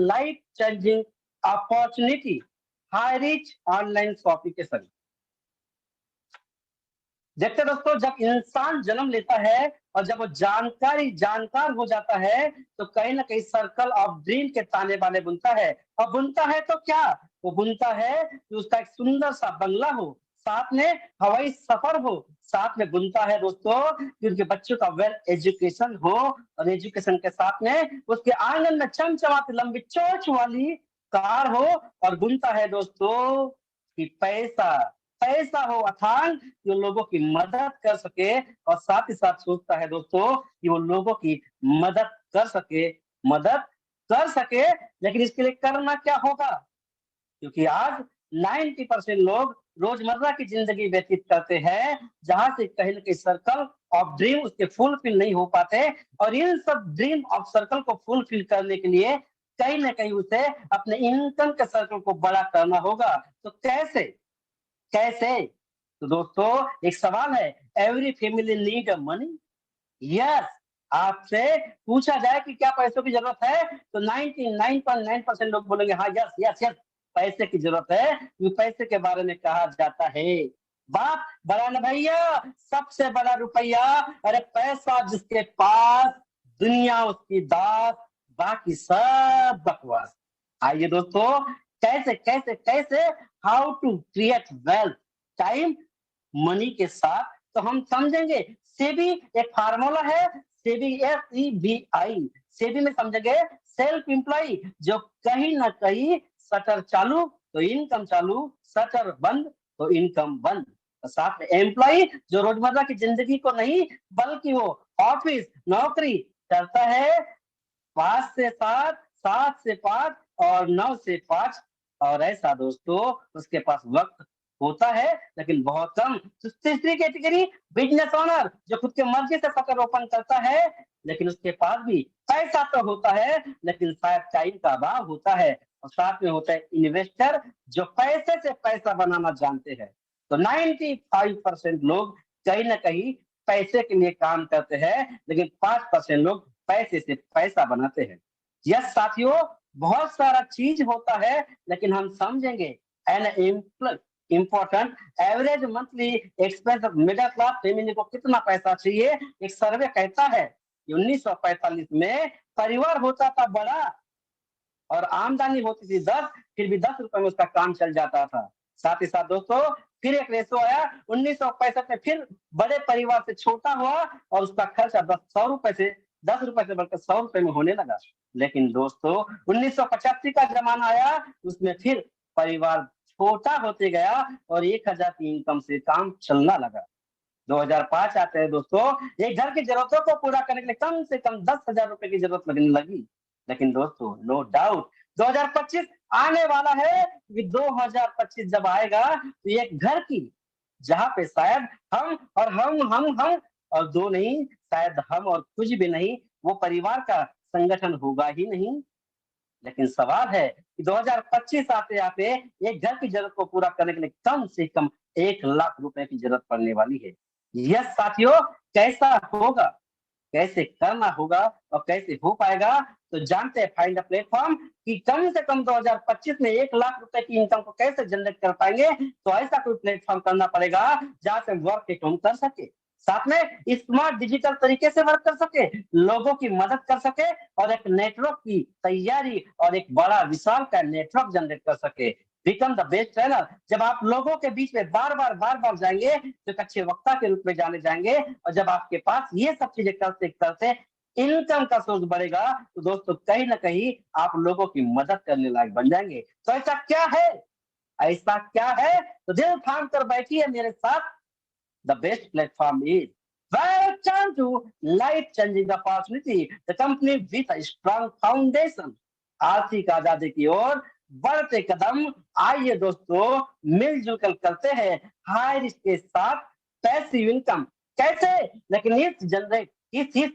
Life changing opportunity, high rich online shopping के संग। देखते दोस्तों, जब इंसान जन्म लेता है और जब वो जानकार हो जाता है, तो कहीं ना कहीं सर्कल ऑफ ड्रीम के ताने बाने बुनता है। और बुनता है तो क्या, वो बुनता है कि उसका एक सुंदर सा बंगला हो, साथ में हवाई सफर हो, साथ में बुनता है दोस्तों कि उनके बच्चों का वेल एजुकेशन हो, और एजुकेशन के साथ में उसके आंगन में चमचमाती लंबी चोंच वाली कार हो। और बुनता है दोस्तों कि पैसा पैसा हो अथांग, जो लोगों की मदद कर सके। और साथ ही साथ सोचता है दोस्तों कि वो लोगों की मदद कर सके, मदद कर सके। लेकिन इसके लिए करना क्या होगा, क्योंकि आज 90% लोग रोजमर्रा की जिंदगी व्यतीत करते हैं, जहां से कहीं ना कहीं सर्कल ऑफ ड्रीम उसके फुलफिल नहीं हो पाते। और इन सब ड्रीम ऑफ सर्कल को फुलफिल करने के लिए कहीं ना कहीं उसे अपने इनकम के सर्कल को बड़ा करना होगा। तो कैसे कैसे तो दोस्तों, एक सवाल है, every family need money. Yes, आपसे पूछा जाए कि क्या पैसों की जरूरत है, तो 99.9% लोग बोलेंगे हाँ, यस यस यस, पैसे की जरूरत है। क्योंकि पैसे के बारे में कहा जाता है, बाप बड़ा न भैया, सबसे बड़ा रुपया। अरे पैसा जिसके पास, दुनिया उसकी दास, बाकी सब बकवास। आइए दोस्तों, कैसे कैसे कैसे how to create wealth time money के साथ, तो हम समझेंगे। सेबी एक फार्मूला है, सेबी SEBI। सेबी में समझेंगे सेल्फ एम्प्लॉय, जो कहीं ना कहीं शटर चालू तो इनकम चालू, शटर बंद तो इनकम बंद। और साथ में एम्प्लॉय, जो रोजमर्रा की जिंदगी को नहीं, बल्कि वो ऑफिस नौकरी करता है 5 से 7, 7 से 5 और 9 से 5। और ऐसा दोस्तों, उसके पास वक्त होता है लेकिन बहुत कम। तो तीसरी कैटेगरी, बिजनेस ओनर, जो खुद के मर्जी से शटर ओपन करता है, लेकिन उसके पास भी पैसा तो होता है, लेकिन शायद टाइम का अभाव होता है। और साथ में होता है इन्वेस्टर, जो पैसे से पैसा बनाना जानते हैं। तो 95% लोग कहीं ना कहीं पैसे के लिए काम करते हैं, लेकिन 5% लोग पैसे से पैसा बनाते हैं। यस साथियों, बहुत सारा चीज होता है, लेकिन हम समझेंगे an important average monthly expense of middle class family को कितना पैसा चाहिए। एक सर्वे कहता है कि 1945 में परिवार होता था बड़ा और आमदनी होती थी 10, फिर भी 10 रुपए में उसका काम चल जाता था। साथ ही साथ दोस्तों, फिर एक रेशो आया 1965 में, फिर बड़े परिवार से छोटा हुआ और उसका खर्चा 10 रुपए से बढ़कर 100 रुपए में होने लगा। लेकिन दोस्तों, 1985 का जमाना आया, उसमें फिर परिवार छोटा होते गया और 1,000 की इनकम से काम चलना लगा। 2005 आते हैं दोस्तों, एक घर की जरूरतों को पूरा करने के लिए कम से कम 10,000 रुपए की जरूरत लगने लगी। लेकिन दोस्तों, नो डाउट 2025 आने वाला है। कि 2025 जब आएगा, तो एक घर की, जहां पे शायद हम और हम और दो नहीं, शायद हम और कुछ भी नहीं, वो परिवार का संगठन होगा ही नहीं। लेकिन सवाल है कि 2025 आते आते एक घर की जरूरत को पूरा करने के लिए कम से कम 1 लाख रुपए की जरूरत पड़ने वाली है। यस साथियों, कैसा होगा, कैसे करना होगा और कैसे हो पाएगा, तो जानते हैं फाइंड अ प्लेटफॉर्म कि कम से कम 2025 में 1 लाख रुपए की इनकम को कैसे जनरेट कर पाएंगे। तो ऐसा कोई प्लेटफॉर्म करना पड़ेगा जहां से वर्क एट होम कर सके, साथ में स्मार्ट डिजिटल तरीके से वर्क कर सके, लोगों की मदद कर सके, और एक नेटवर्क की तैयारी और एक बड़ा विशाल का नेटवर्क जनरेट कर सके। बिकम द बेस्ट ट्रेनर, जब आप लोगों के बीच में बार बार जाएंगे, तो एक अच्छे वक्ता के रूप में जाने जाएंगे। और जब आपके पास ये सब चीजें करते करते इनकम का सोर्स बढ़ेगा, तो दोस्तों कहीं ना कहीं आप लोगों की मदद करने लायक बन जाएंगे। तो ऐसा क्या है, ऐसा क्या है, तो दिल थाम कर बैठिए मेरे साथ। The best platform is welcome to life-changing opportunity. The company with a strong foundation. आर्थिक आजादी की ओर बढ़ते कदम। आइए दोस्तों, मिलजुल कर करते हैं हाई रिस्क के साथ पैसिव इनकम। कैसे, लेकिन इस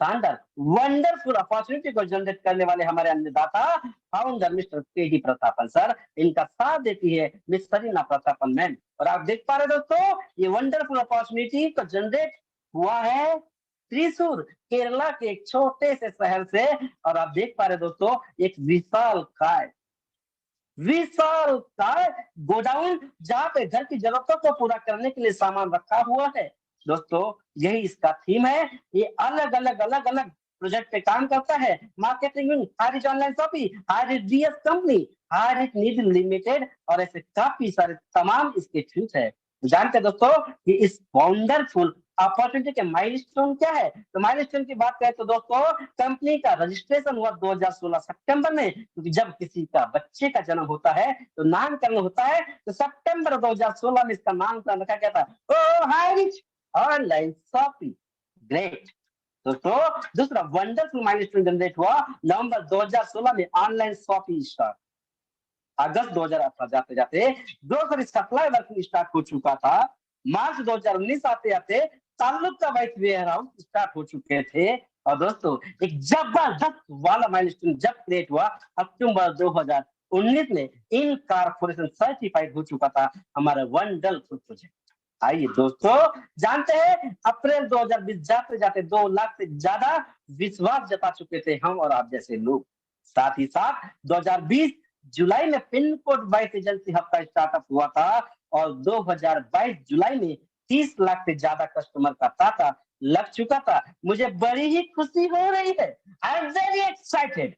शानदार वंडरफुल अपॉर्चुनिटी को जनरेट करने वाले हमारे अन्नदाता फाउंडर मिस्टर के डी प्रतापन सर, इनका साथ देती है मिस सरीना प्रतापन मैम। और आप देख पा रहे दोस्तों, ये वंडरफुल अपॉर्चुनिटी को जनरेट हुआ है त्रिशूर, केरला के एक छोटे से शहर से। और आप देख पा रहे दोस्तों, एक विशाल काय गोडाउन, जहाँ पे घर की जरूरतों को पूरा करने के लिए सामान रखा हुआ है। दोस्तों, यही इसका थीम है। ये अलग अलग प्रोजेक्ट पे काम करता है। Marketing Hariz online shopping, Hariz DS company, Hariz Nidhi limited, और ऐसे काफी सारे तमाम इसके थीम्स है। जानते हैं दोस्तों कि इस वंडरफुल अपॉर्चुनिटी के माइलस्टोन क्या है? तो माइलस्टोन की बात करें तो दोस्तों, कंपनी का रजिस्ट्रेशन हुआ 2016 सितंबर में, क्योंकि जब किसी का बच्चे का जन्म होता है तो नामकरण होता है, तो सितंबर 2016 में इसका नामकरण रखा गया था। ओ हाय रिच ऑनलाइन शॉपिंग, ग्रेट। दोस्तों, दूसरा वंडरफुल माइलस्टोन जनरेट हुआ नवंबर 2016 में, ऑनलाइन शॉपिंग स्टार्ट। अगस्त 2018 जाते जाते ग्रोसरी सप्लाई वर्किंग स्टार्ट हो चुका था। मार्च 2019 आते आते ताल्लुक का वाइस वेयर हाउस स्टार्ट हो चुके थे। और दोस्तों, एक जबरदस्त वाला माइलस्टोन जब क्रिएट हुआ अक्टूबर 2019 में, इन कारपोरेशन सर्टिफाइड हो चुका था हमारा वंडरफुल प्रोजेक्ट। आइए दोस्तों, जानते हैं अप्रैल 2020 जाते जाते 2 लाख से ज्यादा विश्वास जता चुके थे हम और आप जैसे लोग। साथ ही साथ 2020 जुलाई में पिन कोड 22 एजेंसी हफ्ता स्टार्टअप हुआ था, और 2022 जुलाई में 30 लाख से ज्यादा कस्टमर का तांता लग चुका था। मुझे बड़ी ही खुशी हो रही है। I am very excited.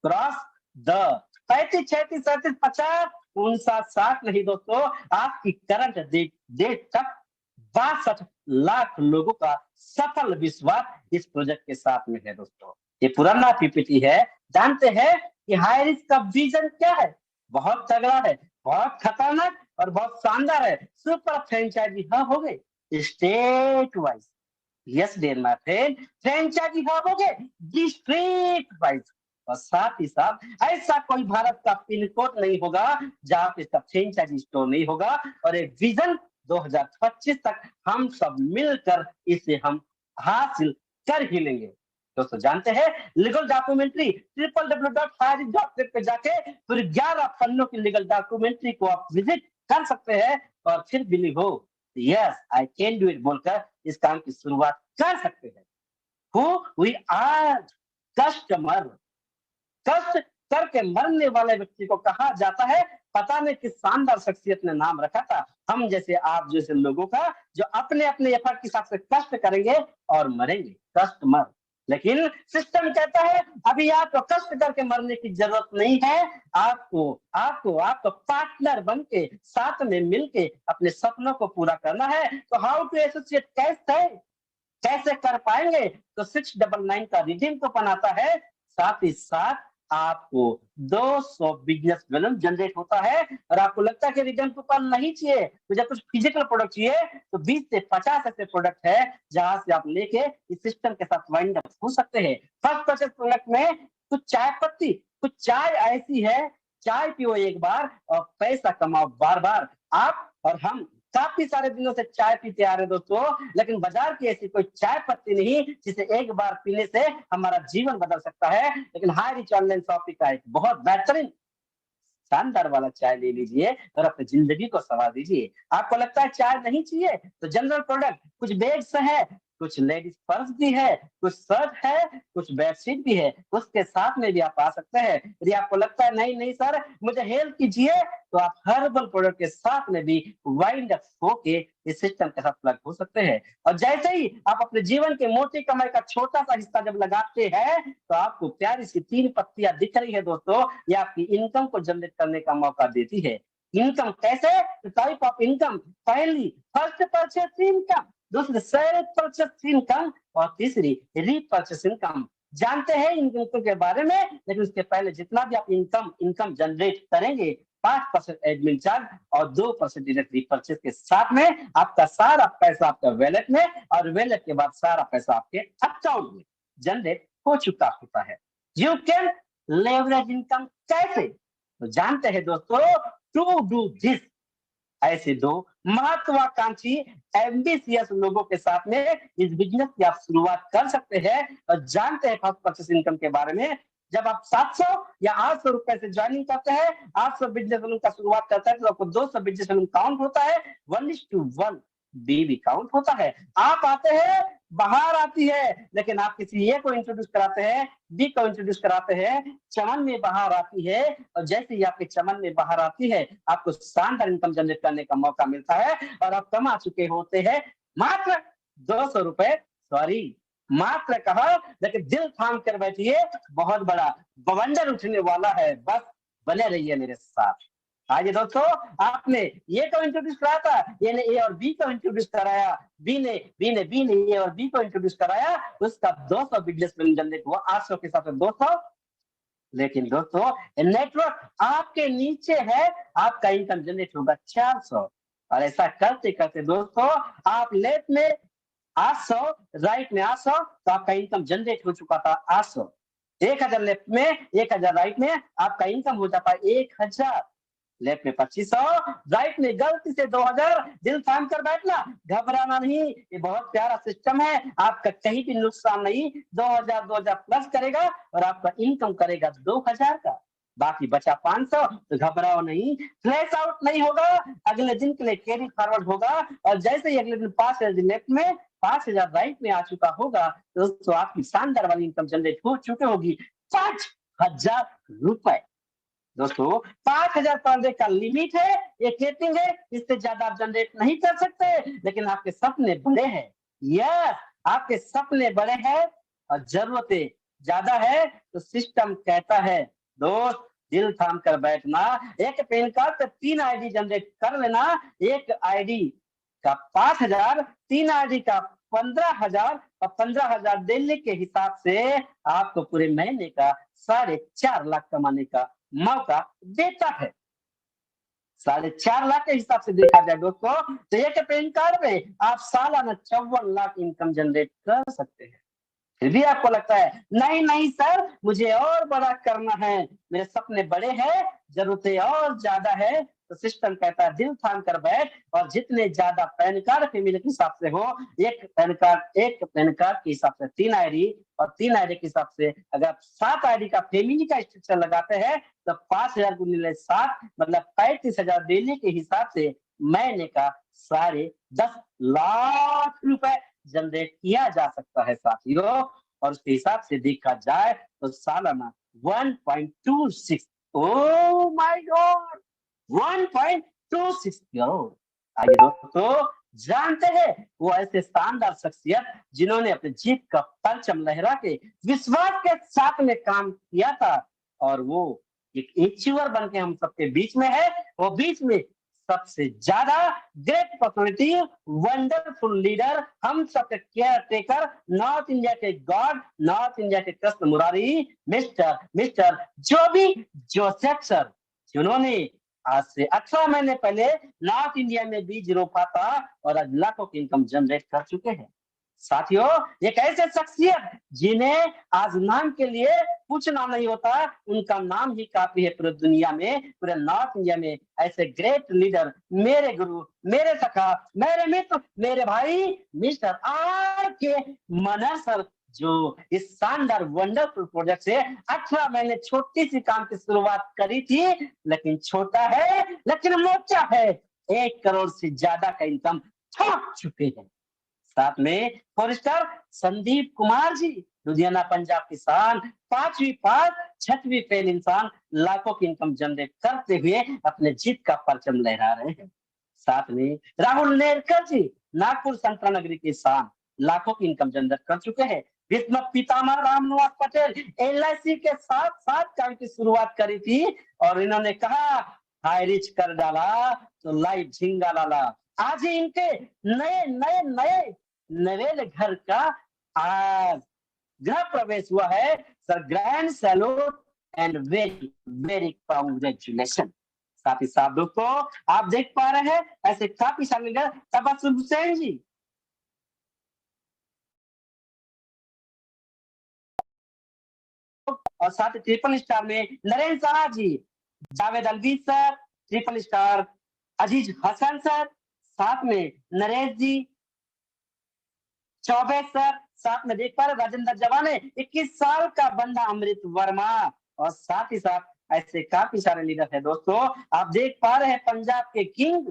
Cross the 35 36 37 50 59 60 नहीं दोस्तों, आपकी करंट डेट तक 62 लाख लोगों का सफल विश्वास इस प्रोजेक्ट के साथ में है। दोस्तों, ये पुराना पीपीटी है। जानते हैं कि हाईरिच का विजन क्या है? बहुत तगड़ा है, बहुत खतरनाक और बहुत शानदार है। सुपर फ्रेंचाइजी हाँ हो गए state wise, yes dear my friend, franchisee hub हो गए डिस्ट्रिक्ट वाइज। और साथ ही साथ ऐसा कोई भारत का पिन कोड नहीं होगा जहां पे इसका फ्रेंचाइजी स्टोर नहीं होगा। और एक विजन 2025 तक हम सब मिलकर इसे हम हासिल कर ही लेंगे। दोस्तों, जानते हैं लीगल डॉक्यूमेंट्री www.harris.net पे जाके पूरे 11 पन्नों की लीगल डॉक्यूमेंट्री को आप विजिट कर सकते हैं, और फिर बिलीव हो, yes I can do it बोलकर इस काम की शुरुआत कर सकते हैं। Who we are, customer. कष्ट करके मरने वाले व्यक्ति को कहा जाता है, पता नहीं किस शानदार शख्सियत ने नाम रखा था, हम जैसे आप जैसे लोगों का, जो अपने अपने एफर्ट के हिसाब से कष्ट करेंगे और मरेंगे, कस्टमर। लेकिन सिस्टम कहता है अभी आपको कष्ट करके मरने की जरूरत नहीं है, आपको आपको आपको पार्टनर बन के साथ में मिलके अपने सपनों को पूरा करना है। तो हाउ टू एसोसिएट कैसे कर पाएंगे? तो 699 का रिडीम कूपन आता है, साथ ही साथ आपको 200 बिजनेस बैलेंस जनरेट होता है। और आपको लगता है कि रिडीम कूपन नहीं चाहिए, मुझे कुछ फिजिकल प्रोडक्ट चाहिए, तो 20 से 50 ऐसे प्रोडक्ट है जहां से आप लेके इस सिस्टम के साथ वाइंड अप हो सकते हैं। फर्स्ट परचेस प्रोडक्ट में कुछ चाय पत्ती, कुछ चाय ऐसी है, चाय पियो एक बार और पैसा कमाओ बार बार। आप और हम काफी सारे दिनों से चाय पीते आ रहे दोस्तों, लेकिन बाजार की ऐसी कोई चाय पत्ती नहीं जिसे एक बार पीने से हमारा जीवन बदल सकता है। लेकिन हाई रिच ऑनलाइन शॉपिंग का एक बहुत बेहतरीन शानदार वाला चाय ले लीजिए और अपनी जिंदगी को संवार दीजिए। आपको लगता है चाय नहीं चाहिए, तो जनरल प्रोडक्ट कुछ बैग्स है, कुछ लेडीज पर्स भी है, कुछ शर्ट है, कुछ बेडशीट भी है, उसके साथ में भी आप आ सकते हैं। यदि आपको लगता है नहीं नहीं सर मुझे हेल्प कीजिए, तो आप हर्बल प्रोडक्ट के साथ में भी वाइंड अप होके इस सिस्टम के साथ प्लग हो सकते हैं। और जैसे ही आप अपने जीवन के मोटी कमाई का छोटा सा हिस्सा जब लगाते हैं, तो आपको प्यारी सी 3 पत्तियां दिख रही है दोस्तों, ये आपकी इनकम को जनरेट करने का मौका देती है। इनकम कैसे? टाइप ऑफ इनकम, पहली फर्स्ट परचेस इनकम, दूसरी सेल्फ परचेस इनकम, और तीसरी रीपरचेस इनकम। जानते हैं इनकम के बारे में, लेकिन उसके पहले जितना भी आप इनकम जनरेट करेंगे, 5% एडमिन चार्ज और 2% डायरेक्ट रीपरचेस के साथ में आपका सारा पैसा आपका वैलेट में, और वैलेट के बाद सारा पैसा आपके अकाउंट में जनरेट हो चुका होता है। यू कैन लेवरेज इनकम कैसे? तो जानते हैं दोस्तों, टू डू दिस, ऐसे दो महत्वाकांक्षी एम्बिशियस लोगों के साथ में इस बिजनेस की आप शुरुआत कर सकते हैं। और जानते हैं फर्स्ट परचेस इनकम के बारे में, जब आप 700 या 800 रुपए से ज्वाइनिंग करते हैं, 800 बिजनेस लोन का शुरुआत करता है, तो आपको 200 बिजनेस लोन काउंट होता है 1:1। बी भी काउंट होता है। आप आते हैं, बाहर आती है, लेकिन आप किसी ए को इंट्रोड्यूस कराते हैं, बी को इंट्रोड्यूस कराते हैं, चमन में बाहर आती है, और जैसे ही आपके चमन में बाहर आती है, आपको शानदार इनकम जनरेट करने का मौका मिलता है और आप कमा चुके होते हैं मात्र 200 रुपए। सॉरी, मात्र कहा, लेकिन दिल थाम कर बैठिए, बहुत बड़ा बवंडर उठने वाला है। बस बने रहिए मेरे साथ। आइए दोस्तों, आपने ये को इंट्रोड्यूस कराया था, ये ने ए और बी को इंट्रोड्यूस कराया, बी ने ए और बी को इंट्रोड्यूस कराया, उसका 200 बिजनेस जनरेट हुआ, 800 के साथ 200। लेकिन दोस्तों, नेटवर्क आपके नीचे है, आपका इनकम जनरेट होगा 400। और ऐसा करते करते दोस्तों, आप लेफ्ट में 800, राइट में 800, तो आपका इनकम जनरेट हो चुका था 800। 1000 लेफ्ट में, 1000 राइट में, आपका इनकम हो जाता है 1000। लेफ्ट में 2500, राइट में गलती से 2000। दिल थाम कर बैठना, घबराना नहीं, ये बहुत प्यारा सिस्टम है, आपका कहीं भी नुकसान नहीं। 2000 प्लस करेगा और आपका इनकम करेगा 2000 का। बाकी बचा 500, तो घबराओ नहीं, फ्लैश आउट नहीं होगा, अगले दिन के लिए कैरी फॉरवर्ड होगा। और जैसे ही अगले दिन 5000 लेफ्ट में, 5000 राइट में आ चुका होगा, दोस्तों आपकी शानदार वाली इनकम जनरेट हो चुकी होगी 5000 रुपए। दोस्तों 5000 पर डे का लिमिट है, ये केपिंग है, इससे ज्यादा आप जनरेट नहीं कर सकते। लेकिन आपके सपने बड़े हैं, यस, आपके सपने बड़े हैं और जरूरतें ज्यादा है, तो सिस्टम कहता है दोस्त दिल थाम कर बैठना, एक पैन कार्ड पे 3 आईडी जनरेट कर लेना। एक आईडी का 5000, 3 आईडी का 15000, और 15000 देने के हिसाब से आपको पूरे महीने का 4.5 लाख कमाने का मौका देता है। 4.5 लाख के हिसाब से देखा जाए दोस्तों, तो एक पैन कार्ड में आप सालाना 54 लाख इनकम जनरेट कर सकते हैं। फिर भी आपको लगता है नहीं नहीं सर, मुझे और बड़ा करना है, मेरे सपने बड़े हैं, जरूरतें और ज्यादा है, तो सिस्टम कहता है दिल थाम कर बैठ, और जितने ज्यादा पैन कार्ड फैमिली के हिसाब से हो, एक पैन कार्ड के हिसाब से 3 आईडी, और 3 आईडी के हिसाब से अगर आप 7 आईडी का फैमिली का स्ट्रक्चर लगाते हैं, तो 5000 गुणिले 7 मतलब 35,000 देने के हिसाब से महीने का 10.5 लाख रुपए जनरेट किया जा सकता है साथियों। और उसके हिसाब से देखा जाए तो सालाना 1.26, ओ माय गॉड, 1.26 करोड़। आइए दोस्तों, जानते हैं वो ऐसे शानदार शख्सियत जिन्होंने अपने जीत का परचम लहरा के विश्वास के साथ में काम किया था, और वो एक अचीवर बन के हम सबके बीच में है। वो बीच में सबसे ज्यादा ग्रेट पर्सनालिटी, वंडरफुल लीडर, हम सबके केयर टेकर, नॉर्थ इंडिया के गॉड, नॉर्थ इंडिया के Krishna Murari, mister Joseph sir, जिन्होंने आज से 18 महीने पहले नॉर्थ इंडिया में बीज रोपा था और आज लाखों की इनकम जनरेट कर चुके हैं। साथियों, एक ऐसे शख्सियत जिन्हें आज नाम के लिए कुछ नाम नहीं होता, उनका नाम ही काफी है पूरी दुनिया में, पूरे नॉर्थ इंडिया में। ऐसे ग्रेट लीडर, मेरे गुरु, मेरे सखा, मेरे मित्र, मेरे भाई मिस्टर आर के मनहर सर, जो इस शानदार वंडरफुल प्रोजेक्ट से 18 महीने छोटी सी काम की शुरुआत करी थी, लेकिन छोटा है लेकिन मोटा है, 1 करोड़ से ज्यादा का इनकम ठोक चुके हैं। साथ में 4 स्टार संदीप कुमार जी, लुधियाना पंजाब किसान, 5वीं पास, 6वीं फेल इंसान, लाखों की इनकम जनरेट करते हुए अपने जीत का परचम लहरा रहे हैं। साथ में राहुल नेरकर जी, नागपुर संतरा नगरी किसान, लाखों की इनकम जनरेट कर चुके हैं। भीष्म पितामह रामनिवास पटेल, एलआईसी के साथ साथ काम की शुरुआत करी थी, और इन्होंने कहा हाई रिच कर डाला तो लाइफ झिंगा लाला। आज ही इनके नए नए नए नवेले घर का आज गृह प्रवेश हुआ है। Sir, grand salute and very very congratulation. साथ ही साथ दोस्तों, आप देख पा रहे हैं ऐसे काफी सारे लीडर, तबस्सुम हुसैन जी, और साथ ही ट्रिपल स्टार में Narendra Shah ji, Javed Alvi sir, triple star Aziz Hasan sir, साथ में नरेश जी, चौबे सर, साथ में देख पा रहे राजेंद्र जवाने, 21 साल का बंदा अमृत वर्मा, और साथ ही साथ ऐसे काफी सारे लीडर हैं दोस्तों। आप देख पा रहे हैं पंजाब के किंग,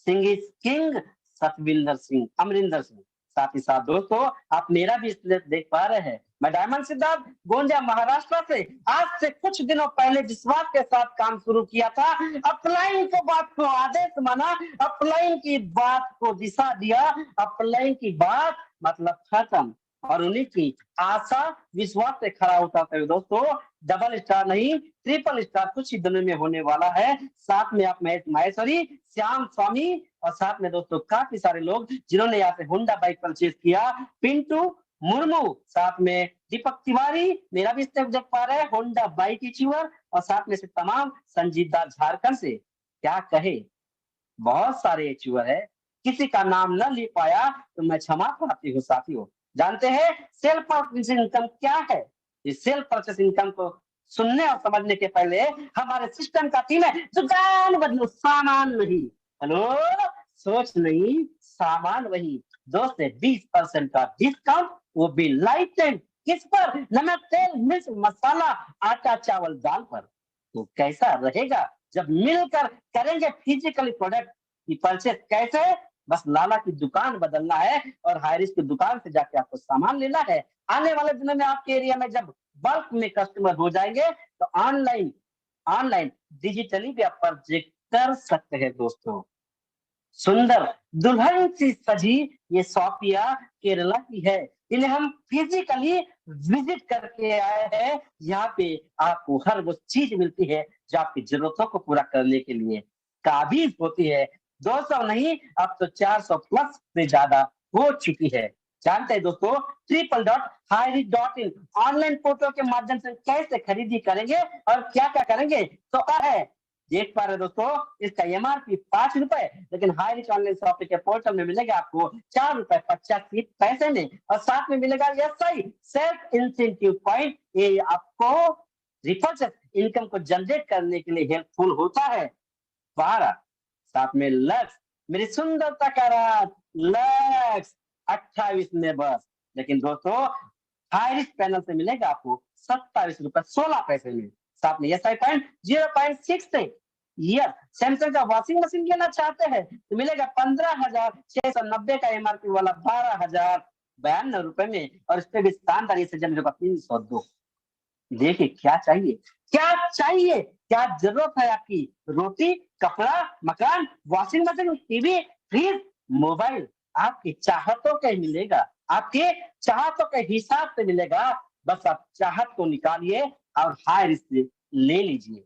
सिंह किंग, सतविंदर सिंह, अमरिंदर सिंह। साथ ही साथ दोस्तों आप मेरा भी स्लेट देख पा रहे हैं। मैं डायमंड सिद्धार्थ गोंदिया महाराष्ट्र से आज से कुछ दिनों पहले विश्वास के साथ काम शुरू किया था। अपलाइन को बात को आदेश माना, अपलाइन की बात को दिशा दिया, अपलाइन की बात मतलब खत्म। और उन्हीं की आशा विश्वास से खड़ा उतरते हुए दोस्तों डबल स्टार नहीं ट्रिपल स्टार कुछ ही दिनों में होने वाला है। साथ में आप महेश माहेश्वरी, श्याम स्वामी और साथ में दोस्तों काफी सारे लोग जिन्होंने यहाँ पे होंडा बाइक परचेज किया। पिंटू मुर्मू, साथ में दीपक तिवारी, मेरा भी स्टेप देख पा रहे हैं, होंडा बाइक अचीवर और साथ में से तमाम संजीदा झारखंड से। क्या कहे, बहुत सारे अचीवर है, किसी का नाम न ले पाया तो मैं क्षमा चाहती हूँ साथियों। जानते हैं सेल्फ परचेस इनकम क्या है? इस सेल्फ परचेस इनकम को सुनने और समझने के पहले हमारे सिस्टम का टीम है दुकान बदलो सामान नहीं। हेलो, सोच नहीं सामान वही। 2 से 20% का डिस्काउंट, वो भी लाइफ टाइम। किस पर? नमक, तेल, मिर्च, मसाला, आटा, चावल, दाल पर। तो कैसा रहेगा जब मिलकर करेंगे फिजिकली प्रोडक्ट की परचेस? कैसे? बस लाला की दुकान बदलना है और हायरिस की दुकान से जाके आपको सामान लेना है। आने वाले दिनों में आपके एरिया में जब बल्क में कस्टमर हो जाएंगे तो ऑनलाइन ऑनलाइन डिजिटली भी आप परचेज कर सकते हैं दोस्तों। सुंदर दुल्हन सी सजी ये सोफिया केरला की है। इन्हें हम फिजिकली विजिट करके आए हैं। यहाँ पे आपको हर वो चीज मिलती है जो आपकी जरूरतों को पूरा करने के लिए काबिज होती है। 200 नहीं, अब तो 400 प्लस से ज्यादा हो चुकी है। जानते हैं दोस्तों www.highreach.in ऑनलाइन पोर्टल के माध्यम से कैसे खरीदी करेंगे और क्या क्या करेंगे? तो है देख पा रहे दोस्तों, इसका एमआरपी 5 रुपए, लेकिन हाई रिच ऑनलाइन शॉपिंग के पोर्टल में मिलेगा आपको 4 रुपए 85 पैसे में। और साथ में मिलेगा एसआई सेल्फ इंसेंटिव पॉइंट, ये आपको रिपर्चेस इनकम को जनरेट करने के लिए हेल्पफुल होता है। 12 साथ में लक्स, मेरी सुंदरता का राज लक्स 28 में बस। लेकिन दोस्तों हाई रिस्क पैनल से मिलेगा आपको 27 रुपए 16 पैसे में। साथ में एसआई पॉइंट 0.6 से। यस, सैमसंग का वॉशिंग मशीन लेना चाहते हैं तो मिलेगा 15,690 का एमआरपी वाला 12,092 रुपए में। और इस पे भी शानदार से जनरेट होगा 302। देखिए क्या चाहिए, क्या चाहिए, क्या जरूरत है आपकी? रोटी, कपड़ा, मकान, washing machine, TV, fridge, mobile आपकी चाहतों का ही मिलेगा, आपके चाहतों के हिसाब से मिलेगा। बस आप चाहत को निकालिए और हाई रिस्क से ले लीजिए।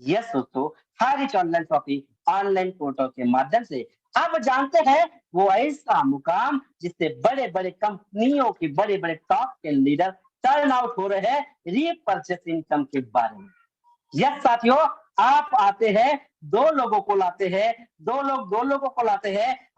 यस दोस्तों, high rich online shopping online portal के माध्यम से अब जानते हैं वो ऐसा मुकाम जिससे बड़े बड़े कंपनियों के बड़े बड़े टॉप के लीडर टर्न आउट हो रहे हैं रीपरचेस इनकम के बारे में। यस साथियों, आप आते हैं, 2 लोगों को लाते हैं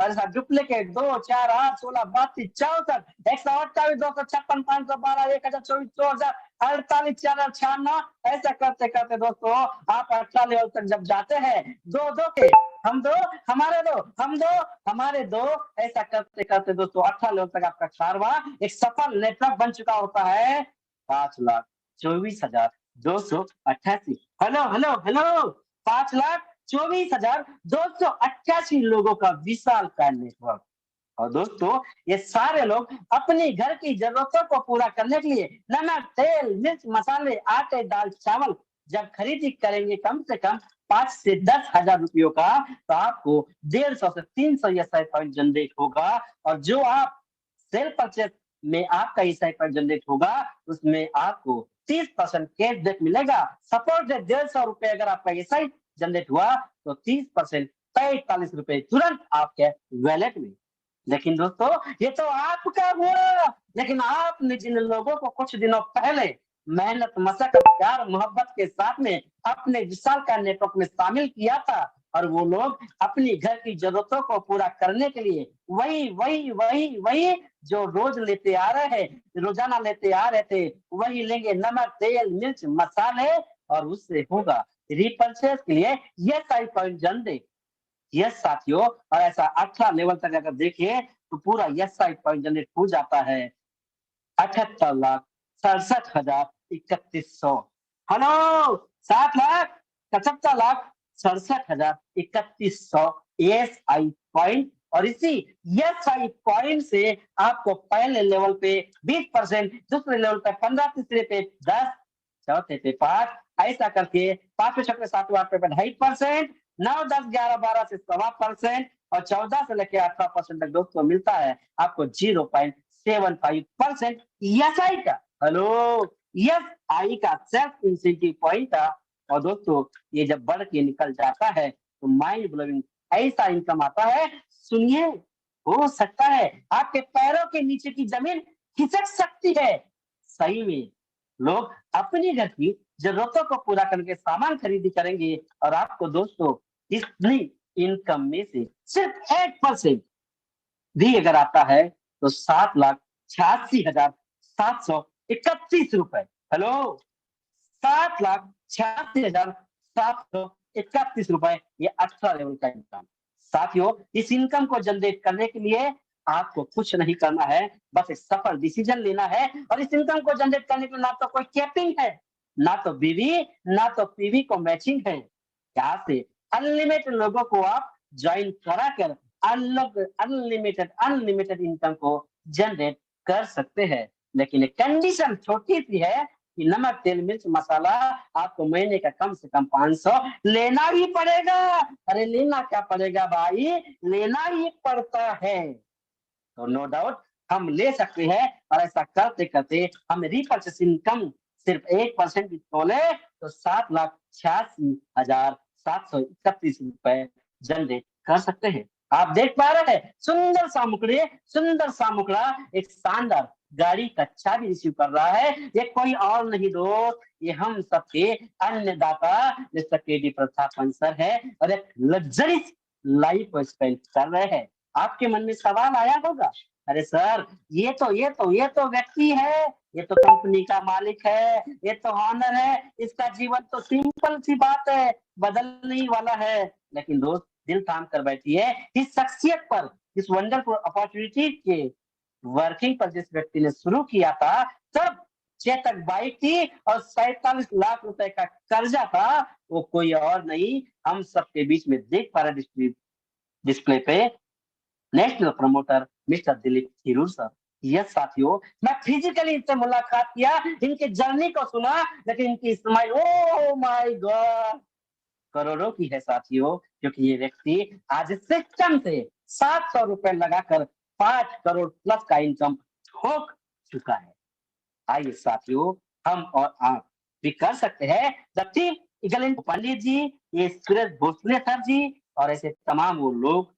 और ऐसा डुप्लीकेट 2 4 8 16 32 64 128 256 512 1024 2048 4096 ऐसा करते करते दोस्तों आप 18 लेवल तक जब जाते हैं, दो दो के हम दो, हमारे दो, हम दो, हमारे दो, ऐसा करते करते दोस्तों 18 लेवल तक आपका कारवा एक सफल नेटवर्क बन चुका होता है। 5,24,288। हेलो हेलो हेलो, 5,24,288 लोगों का विशाल का नेटवर्क। और दोस्तों ये सारे लोग अपनी घर की जरूरतों को पूरा करने के लिए नमक, तेल, मिर्च, मसाले, आटे, दाल, चावल जब खरीदी करेंगे कम से कम 5 से 10,000 रुपयों का, तो आपको 150 से 300 एसआई पॉइंट जनरेट होगा। और जो आप सेल परचेस में आपका एसआई पॉइंट जनरेट होगा उसमें आपको 30% कैशबैक मिलेगा। सपोज 150 रुपए अगर आपका एसआई जनरेट हुआ तो 30% 45 रुपए तुरंत आपके वैलेट में। लेकिन दोस्तों ये तो आपका हुआ, लेकिन आपने जिन लोगों को कुछ दिनों पहले मेहनत, मशक्कत, प्यार, मोहब्बत के साथ में अपने विशाल का नेटवर्क में शामिल किया था और वो लोग अपनी घर की जरूरतों को पूरा करने के लिए वही वही वही वही जो रोज लेते आ रहे हैं, रोजाना लेते आ रहे थे, वही लेंगे नमक, तेल, मिर्च, मसाले और उससे होगा रिपर्चेस के लिए ये सारी पॉइंट जनरेट। यस साथियों, और ऐसा 18 लेवल तक अगर देखिए तो पूरा यस साइड पॉइंट जनरेट हो जाता है 78,67,31,सौ। हेलो, 7,77,67,31,सौ एस आई पॉइंट और इसी SI पॉइंट से आपको पहले लेवल पे 20%, दूसरे लेवल पे 15, तीसरे पे 10, चौथे पे 5, ऐसा करके 5वें, 6वें, 7वें, 8वें पे 2.5%, 9, 10, 11, 12 से 1.25% और 14 से लेकर 18% तक दोस्तों मिलता है आपको 0.75% SI का। हेलो, SI का सेल्फ इंसेंटिव पॉइंट का। और दोस्तों ये जब बढ़ के निकल जाता है तो माइंड ब्लोइंग ऐसा इनकम आता है, सुनिए, हो सकता है आपके पैरों के नीचे की जमीन खिसक सकती है। सही में लोग अपनी घर की जरूरतों को पूरा करके सामान खरीदी करेंगे और आपको दोस्तों इतनी इनकम में से सिर्फ 1% भी अगर आता है तो 7,86,731 रुपए। हेलो, 7,86,731 ये 18 लेवल का इनकम। साथियों, इस इनकम को जनरेट करने के लिए आपको कुछ नहीं करना है, बस एक सफल डिसीजन लेना है। और इस इनकम को जनरेट करने के लिए ना तो कोई कैपिंग है, ना तो बीवी, ना तो पीवी को मैचिंग है। यहाँ से अनलिमिटेड लोगों को आप ज्वाइन करा कर अनलिमिटेड अनलिमिटेड इनकम को जनरेट कर सकते हैं। लेकिन एक कंडीशन छोटी सी है कि नमक, तेल, मिर्च, मसाला आपको महीने का कम से कम 500 लेना ही पड़ेगा। अरे लेना क्या पड़ेगा भाई, लेना ही पड़ता है। तो नो डाउट हम ले सकते हैं और ऐसा करते करते हम रिपर्चेस इनकम सिर्फ 1% भी तोले तो 7,86,731 रुपए जनरेट कर सकते हैं। आप देख पा रहे हैं सुंदर सा मुखड़ा एक शानदार गाड़ी का चाबी रिसीव कर रहा है। ये कोई और नहीं दोस्त, ये हम सबके अन्नदाता मिस्टर KD प्रतापन सर है और एक लग्जरी लाइफ स्पेंड कर रहे हैं। आपके मन में सवाल आया होगा, अरे सर ये तो व्यक्ति है, ये तो कंपनी का मालिक है, ये तो ऑनर है, इसका जीवन तो सिंपल सी बात है, बदलने ही वाला है। लेकिन दोस्त दिल थाम कर बैठिए, इस शख्सियत पर, इस वंडरफुल अपॉर्चुनिटी के वर्किंग पर जिस व्यक्ति ने शुरू किया था तब चेतक बाइक थी और 47 लाख रुपए का कर्जा था, वो कोई और नहीं हम सबके बीच में देख पा रहे डिस्प्ले पे national promoter mister Dilip Thirur sir. Yes साथियों, मैं फिजिकली इनसे मुलाकात किया, इनके जर्नी को सुना, लेकिन इनकी स्माइल, ओ माय गॉड, करोड़ों की है साथियों। क्योंकि ये व्यक्ति आज सिस्टम से 700 रुपए लगाकर 5 करोड़ प्लस का इनकम ठोक चुका है। आइए साथियों, हम और आप भी कर सकते हैं। द टीम इगलिन पंडित जी, ये सूरज भोसले सर जी और ऐसे तमाम वो लोग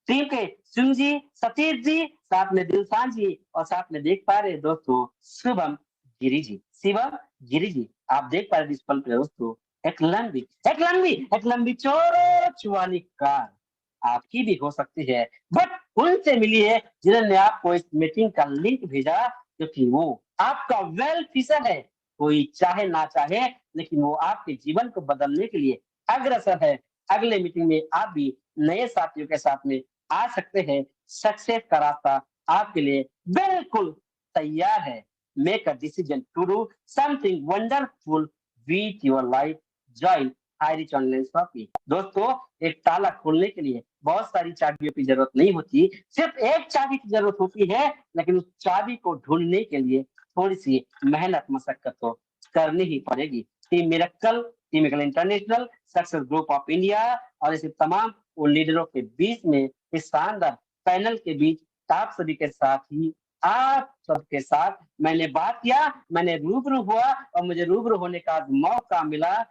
टीम के सिंह जी, सतीश जी, साथ में दिलसान जी और साथ में देख पा रहे दोस्तों शुभम गिरी जी, शिवम गिरी जी। आप देख पा रहे इस पल पे दोस्तों एक लंबी चौच वाली कार आपकी भी हो सकती है, बट उनसे मिलिए जिन्होंने आपको इस मीटिंग का लिंक भेजा, क्योंकि वो आपका वेल फिशर है। कोई चाहे ना चाहे लेकिन वो आपके जीवन को बदलने के लिए अग्रसर है। अगले मीटिंग में आप भी नए साथियों के साथ में आ सकते हैं। सक्सेस का रास्ता आपके लिए बिल्कुल तैयार है। Make a decision to do something wonderful with your life. Join Irish online shopping. दोस्तों, एक ताला खोलने के लिए बहुत सारी चाबियों की जरूरत नहीं होती, सिर्फ एक चाबी की जरूरत होती है। लेकिन उस चाबी को ढूंढने के लिए थोड़ी सी मेहनत मशक्कत तो करनी ही पड़ेगी। Team miracle, team international, success group of India और ऐसे तमाम उन लीडरों के बीच में इस शानदार पैनल के बीच आप सभी के साथ ही आप सबके साथ मैंने बात किया, मैंने रूबरू हुआ और मुझे रूबरू होने का मौका मिला।